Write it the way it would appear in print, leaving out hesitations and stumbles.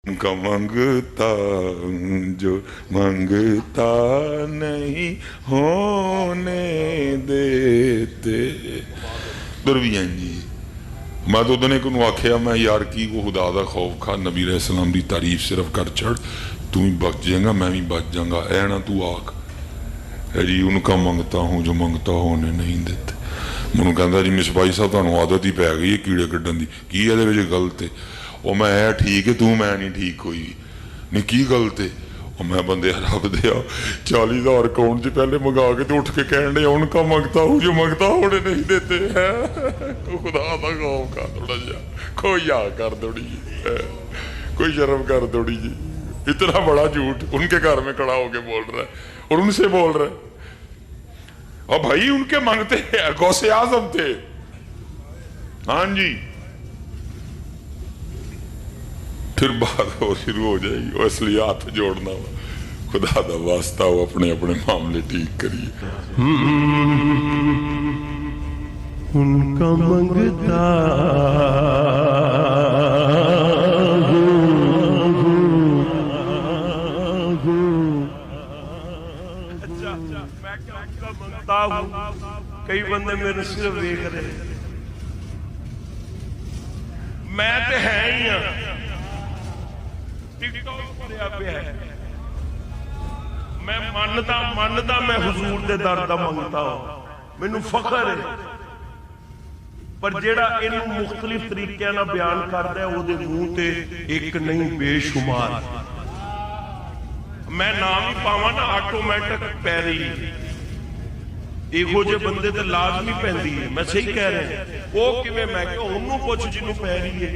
उनका मंगता जो मंगता नहीं होने देते दुर्वियान जी। मैं तो उदने को आख्या मैं यार की वो खुदा दा खौफ खा, नबी अलैहिस्सलाम की तारीफ सिर्फ कर चढ़, तू भी बच जाएगा मैं भी बच जाऊंगा, ऐ ना तू आख है जी उनका मंगता हूँ जो मंगता होने नहीं देते। मैनू कहता जी मिसबाई साहब तुहानू आदत ही पै गई है कीड़े कड्ढन की, की ये गलत है? वो मैं है ठीक है तू मैं नहीं ठीक कोई नहीं, की गलत है? और मैं बंदे रब दे 40,000 अकाउंट च पहले मंगा के तो उठ के कह रहे उनका मंगता हूँ जो मंगता होने नहीं देते है। खुदा दा खौफ का थोड़ा जा कोई आ कर थोड़ी जी, कोई शर्म कर थोड़ी जी। इतना बड़ा झूठ उनके घर में खड़ा होके बोल रहा है और उनसे बोल रहा है। और भाई उनके मंगते गौसे आजम थे। हाँ जी, फिर बात हो शुरू हो जाएगी। वो इसलिए हाथ जोड़ना हो, खुदा दा वास्ता हो अपने अपने मामले ठीक करिए। उनका मंगता कई बंदे मेरे सिर्फ वेख रहे, मैं तो है ही हाँ टिकटॉक भरिया पे है। मैं मनदा मैं हुजूर दे दर दा मंगता हूं, मैनू फखर है। पर जेड़ा इनू मुख्तलिफ तरीके नाल बयान करदा है ओदे मुंह ते एक नहीं बेशुमार। मैं नाम ही पावां ना ऑटोमैटिक पै रही ਇਹੋ ਜਿਹੇ ਬੰਦੇ ਤੇ ਲਾਜ਼ਮੀ ਪੈਂਦੀ है। मैं सही कह रहा वो किवें? मैं क्या उन्होंने पुछ जिन्होंने पै रही है।